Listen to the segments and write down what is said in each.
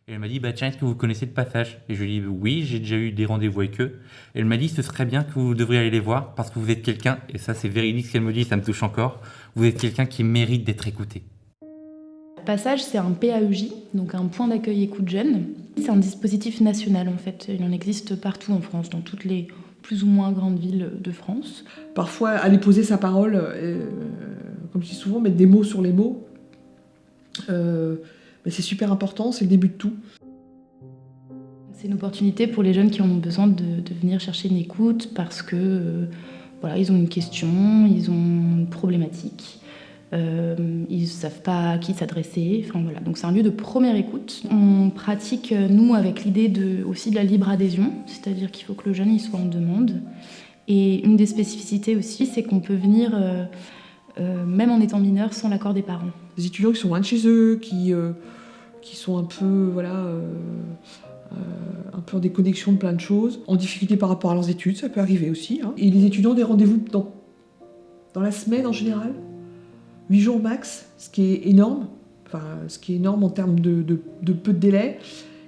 Et elle m'a dit, bah tiens, est-ce que vous connaissez le passage? Et je lui ai dit, oui, j'ai déjà eu des rendez-vous avec eux. Et elle m'a dit, ce serait bien que vous devriez aller les voir parce que vous êtes quelqu'un, et ça c'est véridique ce qu'elle me dit, ça me touche encore, vous êtes quelqu'un qui mérite d'être écouté. Passage, c'est un PAEJ, donc un point d'accueil écoute jeune. C'est un dispositif national en fait. Il en existe partout en France, dans toutes les plus ou moins grandes villes de France. Parfois, aller poser sa parole, comme je dis souvent, mettre des mots sur les mots, mais c'est super important, c'est le début de tout. C'est une opportunité pour les jeunes qui en ont besoin de venir chercher une écoute parce que voilà, ils ont une question, ils ont une problématique. Ils ne savent pas à qui s'adresser. Enfin, voilà. Donc c'est un lieu de première écoute. On pratique, nous, avec l'idée aussi de la libre adhésion, c'est-à-dire qu'il faut que le jeune il soit en demande. Et une des spécificités aussi, c'est qu'on peut venir, même en étant mineur, sans l'accord des parents. Des étudiants qui sont loin de chez eux, qui sont un peu, un peu en déconnexion de plein de choses, en difficulté par rapport à leurs études, ça peut arriver aussi. Hein. Et les étudiants ont des rendez-vous dans la semaine en général. 8 jours max, ce qui est énorme, en termes de peu de délai.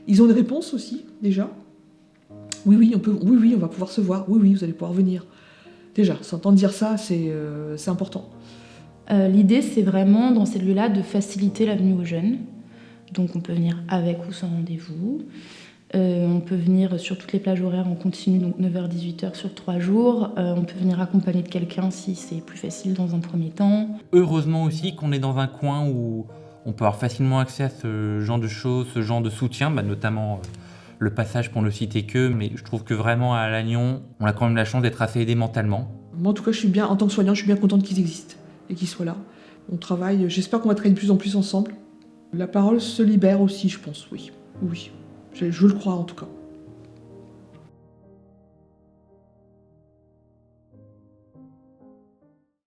Ils ont une réponse aussi, déjà. Oui, on va pouvoir se voir. Oui, vous allez pouvoir venir. Déjà, s'entendre dire ça, c'est important. L'idée, c'est vraiment, dans ces lieux-là, de faciliter la venue aux jeunes. Donc on peut venir avec ou sans rendez-vous. On peut venir sur toutes les plages horaires en continu, donc 9h-18h sur 3 jours. On peut venir accompagné de quelqu'un si c'est plus facile dans un premier temps. Heureusement aussi qu'on est dans un coin où on peut avoir facilement accès à ce genre de choses, ce genre de soutien, notamment le passage pour ne citer que, mais je trouve que vraiment à Lannion, on a quand même la chance d'être assez aidé mentalement. Moi en tout cas, en tant que soignant, je suis bien contente qu'ils existent et qu'ils soient là. On travaille, j'espère qu'on va travailler de plus en plus ensemble. La parole se libère aussi, je pense, oui. Je le crois en tout cas.